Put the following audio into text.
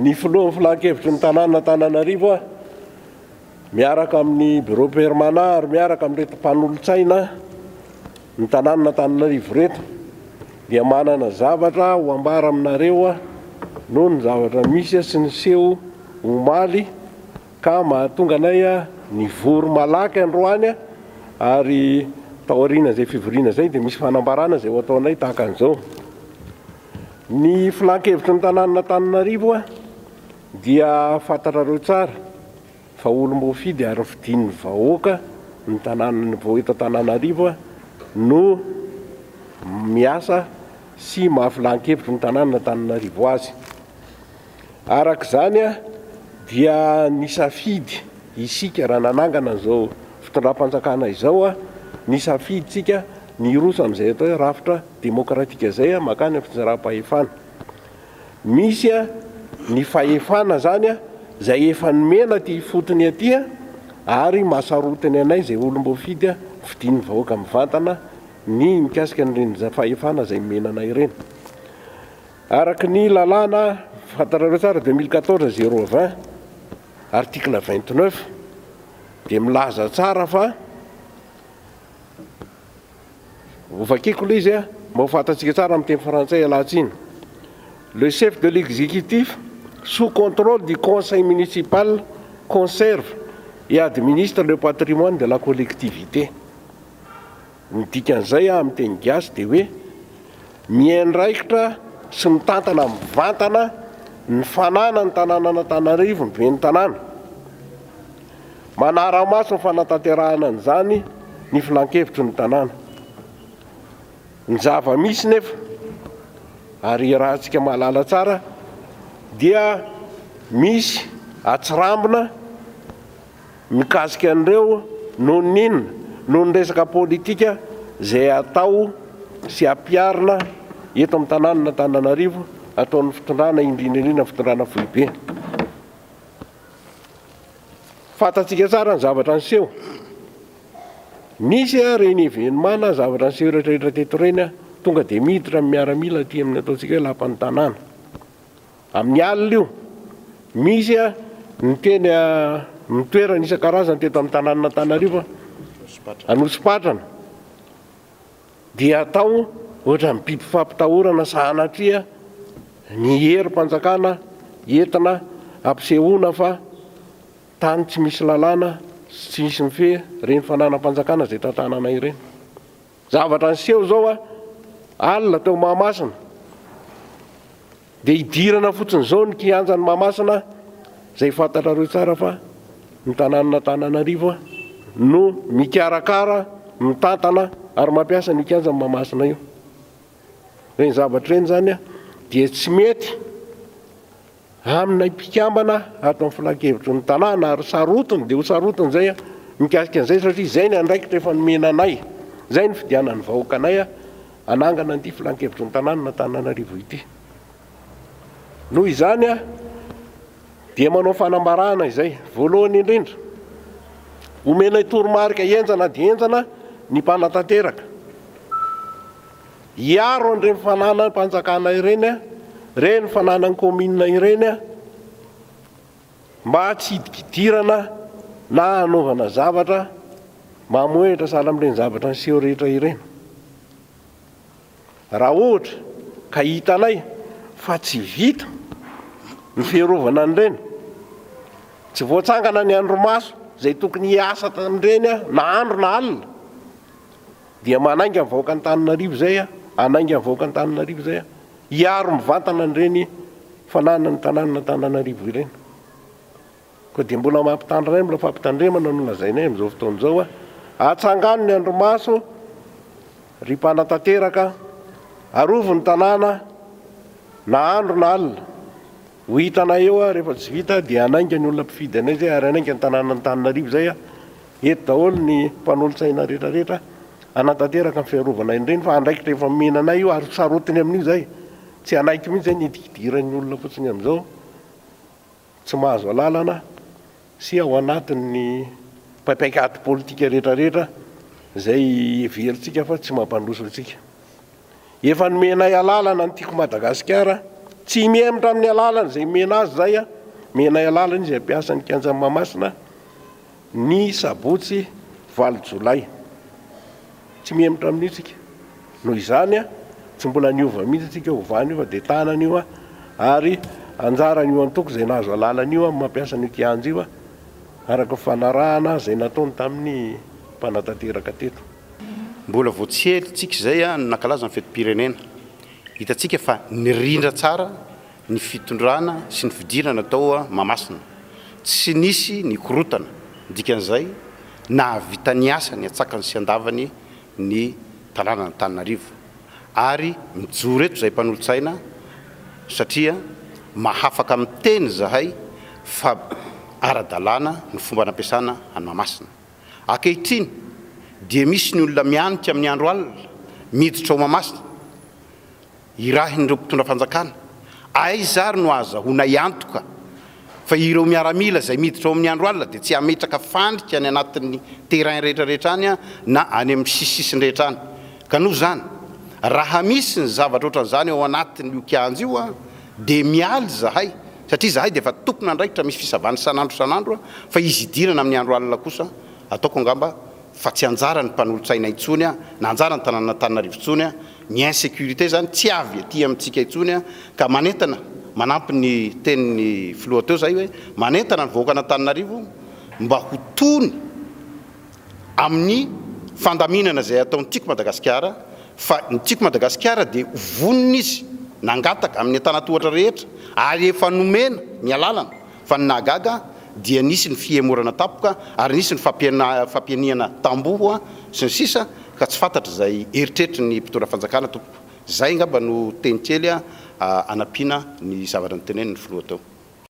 ny filohan'ny filan-kevitry ny tanànan'Antananarivo miaraka amin'ny bureau permanent ary miaraka amin'reto mpanolontsaina ny tanànan'Antananarivo reto dia manana zavatra ho ambara aminareo noho ny zavatra misy sy ny seho omaly ka mahatonga anay ny vory malaky androany ary taoriana zay fivoriana zay dia misy fanambarana zay ho ataonay tahaka an'izao. Ny filan-kevitry ny tanànan'Antananarivo dia fantatrareo tsara fa olom-boafidy ary fidin'ny vahoaka ny tanàna voeto Antananarivo no miasa sy mahafilan-kevitry ny tanànan'Antananarivo azy. Arak'izany dia nisafidy isika raha nanangana an'izao fitondram-panjakana izao nisafiditsika ny roso amin'izay atao hoe rafitra demokratika zay makany amin'ny fitondram-pahefana. Misy ny fahefana zany zay efa nomena ty fotony aty ary mahasarotiny anay zay olom-boafidy fidin'ny vahoaka mivantana ny mikasika n'ireny fahefana zay menanay ireny. Araky ny lalàna fantarareo tsara 2014-020 article 29 dia milaza tsara fa ovakiko le izy mba ho fantatsika tsara amin'ny teny frantsay alatsiny. Le chef de l'exécutif sous contrôle du conseil municipal conserve et administre le patrimoine de la collectivité. Ny dikan'izay amin'ny teny gasy dia hoe miandraikitra sy mitantana mivantana ny fanana ny tanànan'Antananarivo ny ben'ny tanàna. Manara-maso ny fanatanterahana an'izany ny filan-kevitry ny tanàna. Ny zava-misy nefa ary raha antsika mahalala tsara dia misy atsirambina mikasika an'ireo noho n'inona noho ny resaka politika zay atao sy ampiarina eto amin'ny tanànan'Antananarivo ataon'ny fitondrana indrindrindrindra fitondrana foibe. Fantatsika tsara ny zavatra niseho. Misy reny evenemana zavatra niseho rehetrarehetra teto reny tonga dia miditra miaramila aty amin'ny ataontsika hoe lapan'ny tanàna. Amin'ny alina io misy ny teny mitoerana isan-karazany teto amin'ny tanànan'Antananarivo Anosipatrana dia atao ohatra ny biby fampitahorana sahanatria ny herim-panjakana entina ampisehoana fa tany tsy misy lalàna tsy misy mifehy reny fananam-panjakana zay tantanana ireny. Zavatra niseho zao alina teo Mahamasina dia idirana fotsiny zao ny kianjan'ny Mahamasina zay fantatrareo tsara fa ny tanànan'Antananarivo no mikarakara mitantana ary mampiasa ny kianjan'ny Mahamasina io. Reny zavatra reny zany dia tsy mety amin'ny mpikambana ato amin'ny filan-kevitry ny tanàna ary sarotiny dia ho sarotiny zay mikasika an'izay satria zay ny andraikitra efa nomenanay, zay ny fidianan'ny vahoaka anay anangana an'ity filan-kevitry ny tanànan'Antananarivo ity. Noho izany dia manao fanambarana izay voalohany indrindra omenay toromarika enjana dia enjana ny mpanatanteraka hiaro an'ireny fananam-panjakana ireny reny fananany commune ireny mba tsy hidikidirana na hanaovana zavatra mamoetra sahala amin'ireny zavatra niseho rehetra ireny. Raha ohatra ka hitanay fa tsy vita ny fiarovana an'ireny, tsy voatsangana ny andromaso zay tokony hiasa tamin'ireny na andro na alina, dia manainga amin'ny vahoaka Antananarivo zay anainga amin'ny vahoaka Antananarivo zay hiaro mivantana an'ireny fananany tanànan'Antananarivo ireny. Koa dia mbola mampitandrinay mbola fampitandremana no lazainay amin'izao fotoan'izao atsangano ny andromaso ry mpanatanteraka arovo ny tanàna na andro na alina. Ho hitanay eo rehefa tsy vita dia anainga ny olona mpifidy anay zay ary anainga ny tanànan'Antananarivo zay eto daholo ny mpanolontsaina rehetrarehetra anatanteraka ny fiarovana indreny fa andraikitra efa menanay io ary sarotiny amin'io zay. Tsy anaiky mihitsy zay ny hidikidiran'ny olona fotsiny amin'izao tsy mahazo alalana sy ao anatin'ny mpaikaty politika rehetrarehetra zay everintsika fa tsy mampandroso antsika. Efa nomenay alalana ny tiako Madagasikara tsy mihemitra amin'ny alalany zay mena azy zay a menay alalany izay ampiasan'ny kianja Mahamasina ny sabotsy 8 jolay tsy mihemitra amin'itsika noho izany a tsy mbola niova mihitsy tsika ovany io fa de tanany io a ary anjarany io antoko zay nahazo alalany io a mampiasa ny kianja io a araka fanarahana zay nataony tamin'ny mpanatanteraka teto. Mbola voatsely tsika zay a nankalaza ny fetim-pirenena hitatsika fa nirindra tsara ny fitondrana sy ny fidirana atao Mahamasina tsy nisy ny korotana dikan'izay nahavita ny asa ny atsakany sy andavany ny tanàna Antananarivo ary mijoro eto zay mpanolo-tsaina satria mahafaka miteny zahay fa ara-dalàna ny fomba nampiasana any Mahamasina. Ankehitriny dia misy ny olona mianitra amin'ny andro alina miditra ao Mahamasina irahin'ireo mpitondra fanjakana aiza ary no azahoana iantoka fa ireo miaramila zay miditra ao amin'ny andro alina dia tsy ametraka fandrika any anatin'ny terrain rehetrarehetra any na any amin'ny sisisiny rehetra any ka noho zany raha misy ny zavatra ohatran'izany ao anatin'io kianja io a dia mialy zahay satria zahay dia efa tompona andraikitra misy fisavany sanandro fa izy idirana amin'ny andro alina kosa ataoko angamba fa tsy anjara ny mpanolo-tsaina intsony a na anjara ny tanàna Antananarivo intsony a ny insécurité zany tsy avy aty amintsika intsony a ka manentana manampy ny tenin'ny filoha teo zay hoe manentana ny vahoaka Antananarivo mba ho tony amin'ny fandaminana zay ataontsika Madagasikara fa ny tsika Madagasikara dia vonona izy nangataka amin'ny tanatohatra rehetra ary efa nomena ny alalana fa ny nahagaga dia nisy ny fiemorana tapoka ary nisy ny fampianiana tamboho sy ny sisa ka tsy fantatra zay eritreritry ny mpitondra fanjakana tompo zay ngamba no tenitsely anampiana ny zavatra ny teneniny filoha teo.